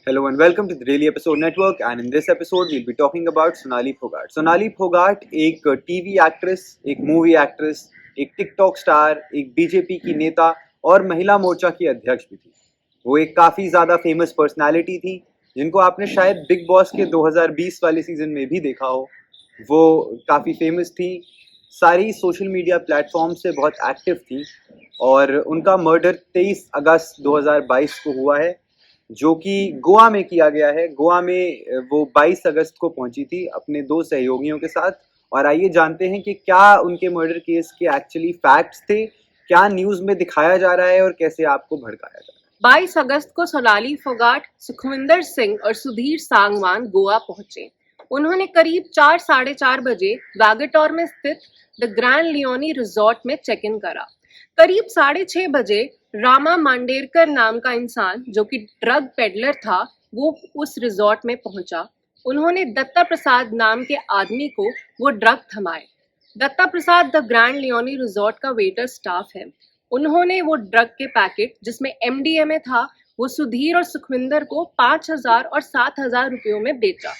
Hello and welcome to the Daily Episode Network, and in this episode we'll be talking about Sonali Phogat. Sonali Phogat एक TV actress, एक movie actress, एक TikTok star, एक BJP की नेता और महिला मोर्चा की अध्यक्ष भी थी। वो एक काफ़ी ज़्यादा फेमस पर्सनालिटी थी जिनको आपने शायद बिग बॉस के 2020 वाले सीजन में भी देखा हो। वो काफ़ी फेमस थी, सारी सोशल मीडिया प्लेटफॉर्म से बहुत एक्टिव थी और उनका मर्डर 23 अगस्त 2022 को हुआ है, जो कि गोवा में किया गया है। गोवा में वो 22 अगस्त को पहुंची थी अपने दो सहयोगियों के साथ। और आइए जानते हैं कि क्या उनके मर्डर केस के एक्चुअली फैक्ट्स थे, क्या न्यूज़ में दिखाया जा रहा है और कैसे आपको भड़काया जा रहा है। 22 अगस्त को सोनाली फोगाट, सुखविंदर सिंह और सुधीर सांगवान गोवा पहुंचे। उन्होंने करीब 4 साढ़े 4 बजे वागेटोर में स्थित द ग्रैंड लियोनी रिजॉर्ट में चेक इन करा। करीब 6:30 बजे रामा मांडेरकर नाम का इंसान, जो कि ड्रग पेडलर था, वो उस रिजॉर्ट में पहुंचा। उन्होंने दत्ता प्रसाद नाम के आदमी को वो ड्रग थमाए। Datta Prasad the grand Leoni resort का वेटर स्टाफ है। उन्होंने वो ड्रग के पैकेट जिसमें MDMA था, वो सुधीर और सुखविंदर को 5,000 और 7,000 रुपयों में बेचा।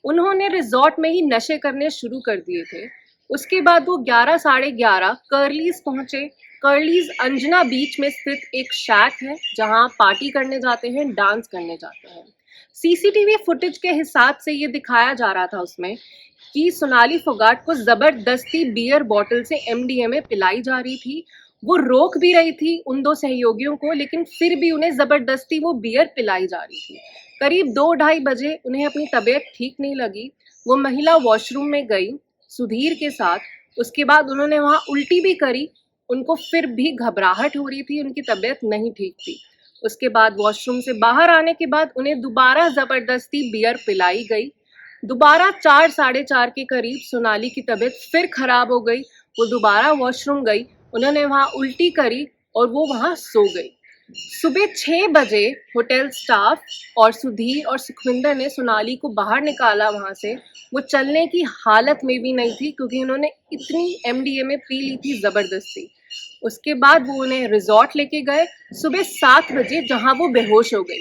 उन्होंने रिजॉर्ट में ही नशे करने शुरू कर दिए थे। उसके बाद वो 11 साढ़े 11 कर्लीज पहुंचे। कर्लीज अंजना बीच में स्थित एक शैक है जहां पार्टी करने जाते हैं, डांस करने जाते हैं। CCTV फुटेज के हिसाब से ये दिखाया जा रहा था उसमें कि सोनाली फोगाट को जबरदस्ती बियर बॉटल से MDMA पिलाई जा रही थी। वो रोक भी रही थी उन दो सहयोगियों को, लेकिन फिर भी उन्हें जबरदस्ती वो बियर पिलाई जा रही थी। करीब 2-2:30 बजे उन्हें अपनी तबीयत ठीक नहीं लगी। वो महिला वॉशरूम में गई सुधीर के साथ। उसके बाद उन्होंने वहाँ उल्टी भी करी। उनको फिर भी घबराहट हो रही थी, उनकी तबीयत नहीं ठीक थी। उसके बाद वॉशरूम से बाहर आने के बाद उन्हें दोबारा जबरदस्ती बियर पिलाई गई। दोबारा 4 साढ़े 4 के करीब सोनाली की तबीयत फिर खराब हो गई। वो दोबारा वॉशरूम गई, उन्होंने वहाँ उल्टी करी और वो वहाँ सो गई। सुबह 6 बजे होटल स्टाफ और सुधीर और सुखविंदर ने सोनाली को बाहर निकाला वहाँ से। वो चलने की हालत में भी नहीं थी क्योंकि उन्होंने इतनी MDMA पी ली थी ज़बरदस्ती। उसके बाद वो उन्हें रिजॉर्ट लेके गए सुबह 7 बजे, जहाँ वो बेहोश हो गई।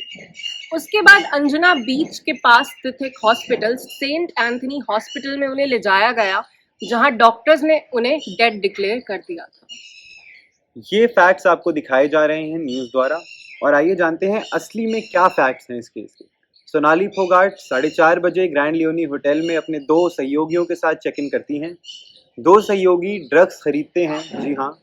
उसके बाद अंजना बीच के पास स्थित एक हॉस्पिटल, सेंट एंथनी हॉस्पिटल में उन्हें ले जाया गया, जहाँ डॉक्टर्स ने उन्हें डेड डिक्लेयर कर दिया था। ये फैक्ट्स आपको दिखाए जा रहे हैं न्यूज़ द्वारा, और आइए जानते हैं असली में क्या फैक्ट्स हैं इस केस के। सोनाली फोगाट 4:30 बजे ग्रैंड लियोनी होटल में अपने दो सहयोगियों के साथ चेक इन करती हैं। दो सहयोगी ड्रग्स खरीदते हैं, जी हाँ,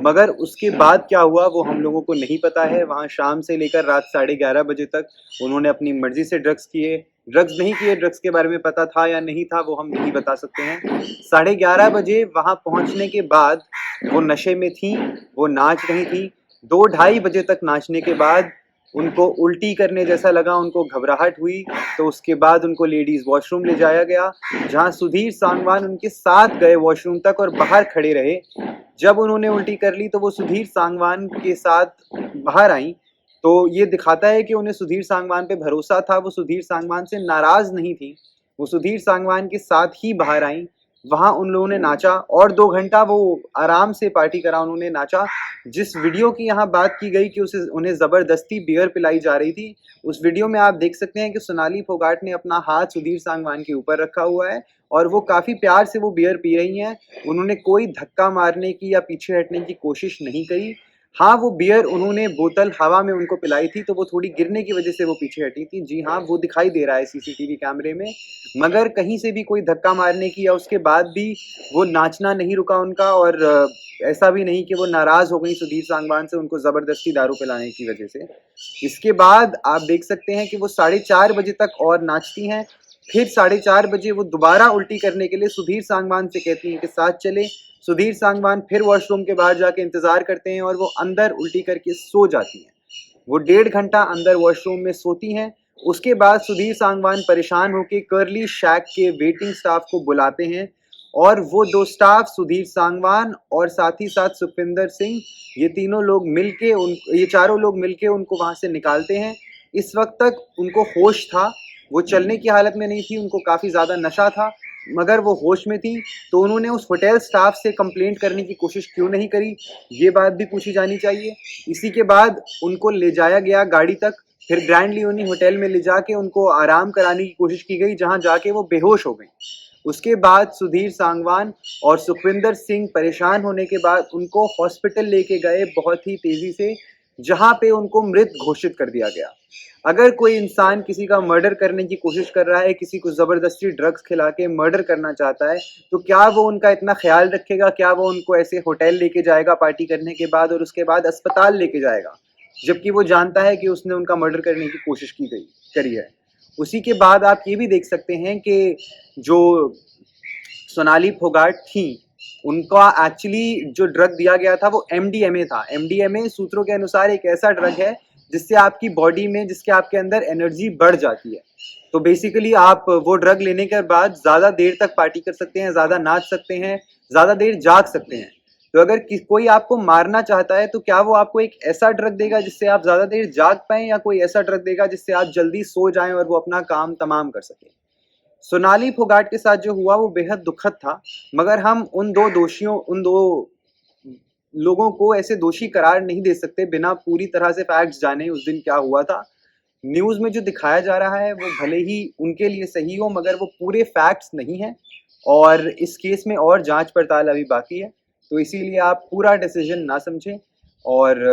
मगर उसके बाद क्या हुआ वो हम लोगों को नहीं पता है। वहाँ शाम से लेकर रात 11:30 बजे तक उन्होंने अपनी मर्जी से ड्रग्स किए, ड्रग्स नहीं किए, ड्रग्स के बारे में पता था या नहीं था वो हम नहीं बता सकते हैं। 11:30 बजे वहाँ पहुँचने के बाद वो नशे में थी, वो नाच रही थी। 2-2:30 बजे तक नाचने के बाद उनको उल्टी करने जैसा लगा, उनको घबराहट हुई, तो उसके बाद उनको लेडीज़ वॉशरूम ले जाया गया, जहाँ सुधीर सांगवान उनके साथ गए वॉशरूम तक और बाहर खड़े रहे। जब उन्होंने उल्टी कर ली तो वो सुधीर सांगवान के साथ बाहर आई, तो ये दिखाता है कि उन्हें सुधीर सांगवान पे भरोसा था, वो सुधीर सांगवान से नाराज़ नहीं थी, वो सुधीर सांगवान के साथ ही बाहर आई। वहाँ उन लोगों ने नाचा और 2 घंटा वो आराम से पार्टी करा, उन्होंने नाचा। जिस वीडियो की यहाँ बात की गई कि उन्हें ज़बरदस्ती बियर पिलाई जा रही थी, उस वीडियो में आप देख सकते हैं कि सोनाली फोगाट ने अपना हाथ सुधीर सांगवान के ऊपर रखा हुआ है और वो काफ़ी प्यार से वो बियर पी रही हैं। उन्होंने कोई धक्का मारने की या पीछे हटने की कोशिश नहीं करी। हाँ, वो बियर उन्होंने बोतल हवा में उनको पिलाई थी, तो वो थोड़ी गिरने की वजह से वो पीछे हटी थी। जी हाँ, वो दिखाई दे रहा है CCTV कैमरे में, मगर कहीं से भी कोई धक्का मारने की या उसके बाद भी वो नाचना नहीं रुका उनका। और ऐसा भी नहीं कि वो नाराज़ हो गई सुधीर सांगवान से उनको ज़बरदस्ती दारू पिलाने की वजह से। इसके बाद आप देख सकते हैं कि वो 4:30 बजे तक और नाचती हैं। फिर 4:30 बजे वो दोबारा उल्टी करने के लिए सुधीर सांगवान से कहती हैं कि साथ चले। सुधीर सांगवान फिर वॉशरूम के बाहर जाके इंतज़ार करते हैं और वो अंदर उल्टी करके सो जाती हैं। वो 1.5 घंटा अंदर वॉशरूम में सोती हैं। उसके बाद सुधीर सांगवान परेशान होकर कर्ली शैक के वेटिंग स्टाफ को बुलाते हैं और वो दो स्टाफ सुधीर सांगवान और साथ ही साथ सुखविंदर सिंह, ये चारों लोग मिलके उनको वहाँ से निकालते हैं। इस वक्त तक उनको होश था, वो चलने की हालत में नहीं थी, उनको काफ़ी ज़्यादा नशा था, मगर वो होश में थी। तो उन्होंने उस होटल स्टाफ से कंप्लेंट करने की कोशिश क्यों नहीं करी, ये बात भी पूछी जानी चाहिए। इसी के बाद उनको ले जाया गया गाड़ी तक, फिर ग्रैंड लियोनी होटल में ले जाके उनको आराम कराने की कोशिश की गई, जहां जाके वो बेहोश हो गई। उसके बाद सुधीर सांगवान और सुखविंदर सिंह परेशान होने के बाद उनको हॉस्पिटल लेके गए बहुत ही तेजी से, जहां पे उनको मृत घोषित कर दिया गया। अगर कोई इंसान किसी का मर्डर करने की कोशिश कर रहा है, किसी को जबरदस्ती ड्रग्स खिला के मर्डर करना चाहता है, तो क्या वो उनका इतना ख्याल रखेगा? क्या वो उनको ऐसे होटल लेके जाएगा पार्टी करने के बाद और उसके बाद अस्पताल लेके जाएगा, जबकि वो जानता है कि उसने उनका मर्डर करने की कोशिश करी है। उसी के बाद आप ये भी देख सकते हैं कि जो सोनाली फोगाट थी, उनका एक्चुअली जो ड्रग दिया गया था वो एमडीएमए था। एमडीएमए सूत्रों के अनुसार एक ऐसा ड्रग है जिससे आपकी बॉडी में, जिसके आपके अंदर एनर्जी बढ़ जाती है। तो बेसिकली आप वो ड्रग लेने के बाद ज़्यादा देर तक पार्टी कर सकते हैं, ज़्यादा नाच सकते हैं, ज़्यादा देर जाग सकते हैं। तो अगर कोई आपको मारना चाहता है, तो क्या वो आपको एक ऐसा ड्रग देगा जिससे आप ज़्यादा देर जाग पाएँ, या कोई ऐसा ड्रग देगा जिससे आप जल्दी सो जाएँ और वो अपना काम तमाम कर सकें? सोनाली फोगाट के साथ जो हुआ वो बेहद दुखद था, मगर हम उन दो लोगों को ऐसे दोषी करार नहीं दे सकते बिना पूरी तरह से फैक्ट्स जाने उस दिन क्या हुआ था। न्यूज़ में जो दिखाया जा रहा है वो भले ही उनके लिए सही हो, मगर वो पूरे फैक्ट्स नहीं है, और इस केस में और जांच पड़ताल अभी बाकी है। तो इसीलिए आप पूरा डिसीजन ना समझें, और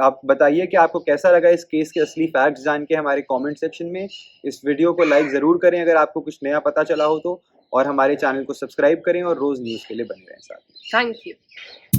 आप बताइए कि आपको कैसा लगा इस केस के असली फैक्ट्स जान के हमारे कमेंट सेक्शन में। इस वीडियो को लाइक ज़रूर करें अगर आपको कुछ नया पता चला हो तो, और हमारे चैनल को सब्सक्राइब करें और रोज़ न्यूज़ के लिए बने रहें साथ में। Thank you.